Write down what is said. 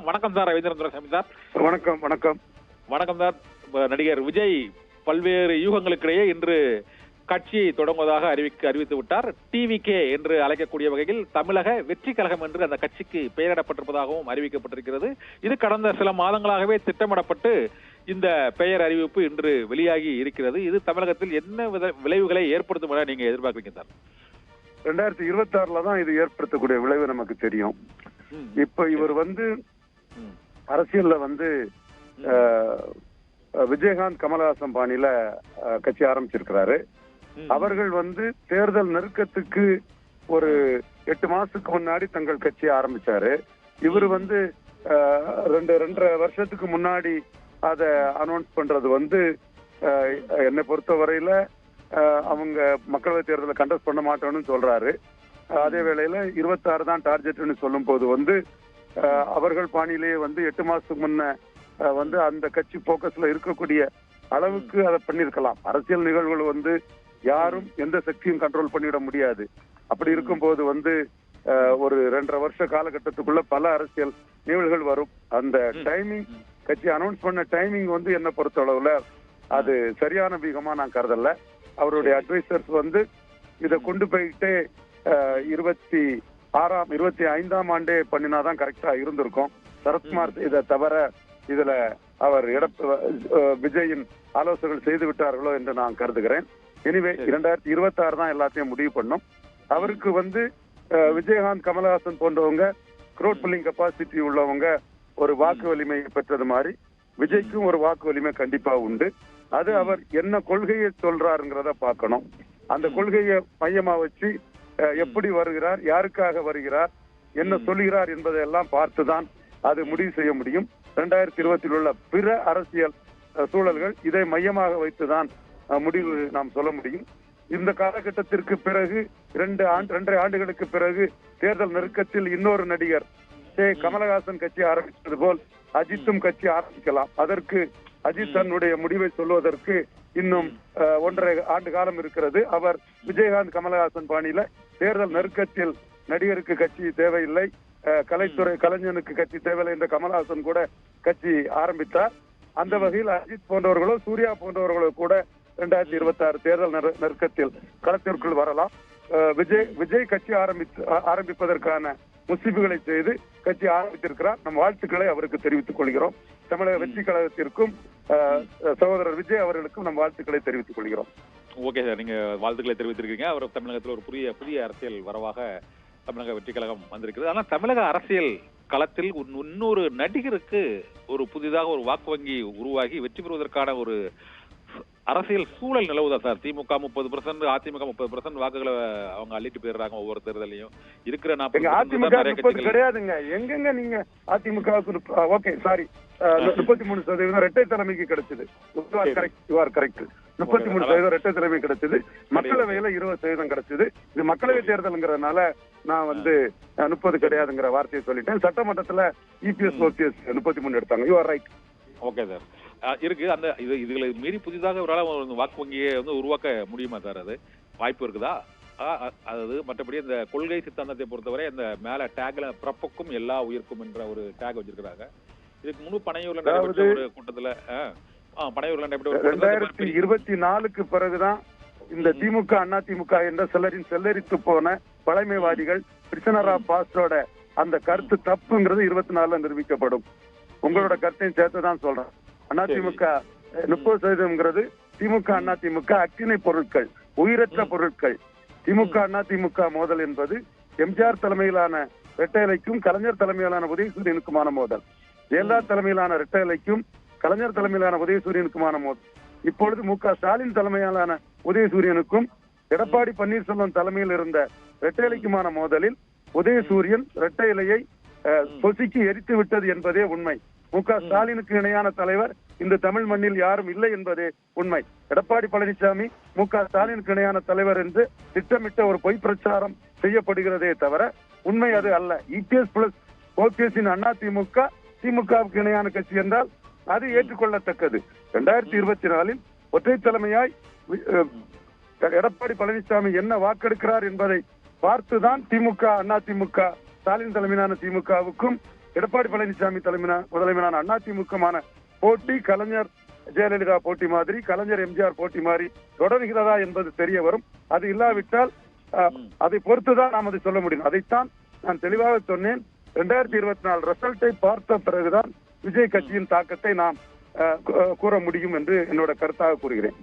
வணக்கம் சார். ரவீந்திரன் சாமி சார். வணக்கம் வணக்கம் வணக்கம் சார். நடிகர் விஜய் பல்வேறு யூகங்களுக்கிடையே இன்று கட்சி தொடங்குவதாக அறிவித்து விட்டார். டிவிகே என்று அழைக்கக்கூடிய வகையில் தமிழக வெற்றி கழகம் என்று அந்த கட்சிக்கு பெயரிடப்பட்டிருப்பதாகவும் அறிவிக்கப்பட்டிருக்கிறது. இது கடந்த சில மாதங்களாகவே திட்டமிடப்பட்டு இந்த பெயர் அறிவிப்பு இன்று வெளியாகி இருக்கிறது. இது தமிழகத்தில் என்ன விளைவுகளை ஏற்படுத்தும் என நீங்க எதிர்பார்க்கிறீங்க சார்? 2026 தான் இது ஏற்படுத்தக்கூடிய விளைவு நமக்கு தெரியும். இப்ப இவர் அரசியல்ல விஜயகாந்த் கமலஹாசன் பாணியில கட்சி ஆரம்பிச்சிருக்கிறாரு. அவர்கள் தேர்தல் நெருக்கத்துக்கு ஒரு 8 மாசத்துக்கு முன்னாடி தங்கள் கட்சியை ஆரம்பிச்சாரு. இவர் 2.5 வருஷத்துக்கு முன்னாடி அதை அனௌன்ஸ் பண்றது என்னை பொறுத்த வரையில அவங்க மக்களவை தேர்தலை கண்டஸ்ட் பண்ண மாட்டோம்னு சொல்றாரு. அதே வேளையில 26 தான் டார்கெட்னு சொல்லும் போது அவர்கள் பாணியிலேயே 8 மாசத்துக்கு முன்ன அந்த கட்சி போக்கஸ்ல இருக்கக்கூடிய அளவுக்கு அதை பண்ணிருக்கலாம். அரசியல் நிகழ்வுகள் யாரும் எந்த சக்தியும் கண்ட்ரோல் பண்ணிவிட முடியாது. அப்படி இருக்கும்போது ஒரு 2.5 வருஷ காலகட்டத்துக்குள்ள பல அரசியல் நிகழ்வுகள் வரும். அந்த டைமிங் கட்சி அனௌன்ஸ் பண்ண டைமிங் என்ன பொறுத்த அளவுல அது சரியான விகமா நான் கருதல. அவருடைய அட்வைசர்ஸ் இதை கொண்டு போயிட்டு 25ஆம் ஆண்டே பண்ணினாதான் கரெக்டா இருந்திருக்கும். சரத்குமார் இதை தவிர இதுல அவர் விஜயின் ஆலோசனைகள் செய்து விட்டார்களோ என்று நான் கருதுகிறேன். எனிவே 2026 தான் எல்லாத்தையும் முடிவு பண்ணும். அவருக்கு விஜயகாந்த் கமலஹாசன் போன்றவங்க க்ரௌட் புல்லிங் கெப்பாசிட்டி உள்ளவங்க ஒரு வாக்கு வலிமை பெற்றது மாதிரி விஜய்க்கும் ஒரு வாக்கு வலிமை கண்டிப்பா உண்டு. அது அவர் என்ன கொள்கையை சொல்றாருங்கிறத பார்க்கணும். அந்த கொள்கையை மையமா வச்சு எப்படி வருகிறார், யாருக்காக வருகிறார், என்ன சொல்லுகிறார் என்பதையெல்லாம் பார்த்துதான் அது முடிவு செய்ய முடியும். 2020 உள்ள பிற அரசியல் சூழல்கள் இதை மையமாக வைத்துதான் முடிவு நாம் சொல்ல முடியும். இந்த காலகட்டத்திற்கு பிறகு 2.5 ஆண்டுகளுக்கு பிறகு தேர்தல் நெருக்கத்தில் இன்னொரு நடிகர் கமலஹாசன் கட்சி ஆரம்பித்தது போல் அஜித்தும் கட்சி ஆரம்பிக்கலாம். அதற்கு அஜித் தன்னுடைய முடிவை சொல்வதற்கு இன்னும் 1.5 ஆண்டு காலம் இருக்கிறது. அவர் விஜயகாந்த் கமலஹாசன் பாணியில தேர்தல் நெருக்கத்தில் நடிகருக்கு கட்சி தேவையில்லை, கலைஞனுக்கு கட்சி தேவையில்லை என்ற கமலஹாசன் கூட கட்சி ஆரம்பித்தார். அந்த வகையில் அஜித் போன்றவர்களோ சூர்யா போன்றவர்களோ கூட 2026 தேர்தல் நெருக்கத்தில் களத்திற்குள் வரலாம். விஜய் கட்சி ஆரம்பிப்பதற்கான முஸ்லிம்களை செய்து கட்சி ஆரம்பித்திருக்கிறார். நம் வாழ்த்துக்களை அவருக்கு தெரிவித்துக் கொள்கிறோம். தமிழக வெற்றி கழகத்திற்கும் சகோதரர் விஜய் அவர்களுக்கும் நம் வாழ்த்துக்களை தெரிவித்துக் கொள்கிறோம். ஓகே சார், நீங்க வாழ்த்துக்களை தெரிவித்திருக்கீங்க. அவர் தமிழகத்தில் ஒரு புதிய அரசியல் வரவாக தமிழக வெற்றி கழகம் வந்திருக்கிறது. ஆனால் தமிழக அரசியல் களத்தில் இன்னொரு நடிகருக்கு ஒரு புதிதாக ஒரு வாக்கு வங்கி உருவாகி வெற்றி பெறுவதற்கான ஒரு அரசியல் சூழல் நிலவுதா சார்? திமுக 30%, அதிமுக 30% வாக்குகளை அவங்க அள்ளிட்டு போயிடுறாங்க ஒவ்வொரு தேர்தலையும். இருக்கிற 40% கிடையாதுங்க. எங்கெங்க நீங்க அதிமுகவுக்கு 33% இரட்டை தலைமைக்கு கிடைச்சது. 33% இரட்டை தலைமை கிடைச்சது. மக்களவையில 20% கிடைச்சது. இது மக்களவை தேர்தல்ங்கிறதுனால நான் 30 கிடையாதுங்கிற வார்த்தையை சொல்லிட்டேன். சட்டமன்றத்துல EPS OPS 33 எடுத்தாங்க. You are right. Okay sir, இருக்கு. அந்த இதுகளை மீறி புதிதாக ஒரு வாக்கு வங்கியை உருவாக்க முடியுமா சார்? அது வாய்ப்பு இருக்குதா? அதாவது மற்றபடி இந்த கொள்கை சித்தாந்தத்தை பொறுத்தவரை அந்த மேல டேக்ல பிறப்புக்கும் எல்லா உயிர்க்கும் என்ற ஒரு டேக் வச்சிருக்காங்க. இதுக்கு முழு பனையூர்ல நடைபெற்ற ஒரு கூட்டத்துல 2024க்கு பிறகுதான் இந்த திமுக அதிமுக என்ற சிலரின் செல்லரித்து போன பழமைவாதிகள் பிரிசனர் ஆஃப் பாஸ்டோட அந்த கருத்து தப்புங்கிறது 24ல நிரூபிக்கப்படும். உங்களோட கருத்தையும் சேர்த்துதான் சொல்றேன். அதிமுக 30% திமுக அதிமுக அக்கினை பொருட்கள், உயிரற்ற பொருட்கள். திமுக அதிமுக மோதல் என்பது எம்ஜிஆர் தலைமையிலான இரட்டை இலைக்கும் கலைஞர் தலைமையிலான உதயசூரியனுக்குமான மோதல். ஜெயலலிதா தலைமையிலான இரட்டை இலைக்கும் கலைஞர் தலைமையிலான உதயசூரியனுக்குமான மோதல். இப்பொழுது MK ஸ்டாலின் தலைமையிலான உதயசூரியனுக்கும் எடப்பாடி பன்னீர்செல்வம் தலைமையில் இருந்த இரட்டை இலைக்குமான மோதலில் உதயசூரியன் இரட்டை இலையை பொசுக்கி எரித்து விட்டது என்பதே உண்மை. MK ஸ்டாலினுக்கு இணையான தலைவர் இந்த தமிழ் மண்ணில் யாரும் இல்லை என்பதே உண்மை. எடப்பாடி பழனிசாமி MK ஸ்டாலினுக்கு இணையான தலைவர் என்று திட்டமிட்ட ஒரு பொய் பிரச்சாரம் செய்யப்படுகிறதே தவிர உண்மை அது அல்ல. EPS பிளஸ் OPS அதிமுக திமுகவுக்கு இணையான கட்சி என்றால் அது ஏற்றுக்கொள்ளத்தக்கது. 2024 ஒற்றை தலைமையாய் எடப்பாடி பழனிசாமி என்ன வாக்கெடுக்கிறார் என்பதை பார்த்துதான் திமுக அதிமுக ஸ்டாலின் தலைமையிலான திமுகவுக்கும் எடப்பாடி பழனிசாமி முதலைமையிலான அதிமுகமான போட்டி கலைஞர் ஜெயலலிதா போட்டி மாதிரி, கலைஞர் எம்ஜிஆர் போட்டி மாதிரி தொடர்கிறதா என்பது தெரிய வரும். அது இல்லாவிட்டால் அதை பொறுத்துதான் நாம் அதை சொல்ல முடியும். அதைத்தான் நான் தெளிவாக சொன்னேன். 2024 ரிசல்ட்டை பார்த்த பிறகுதான் விஜய் கட்சியின் தாக்கத்தை நாம் கூற முடியும் என்று என்னோட கருத்தாக கூறுகிறேன்.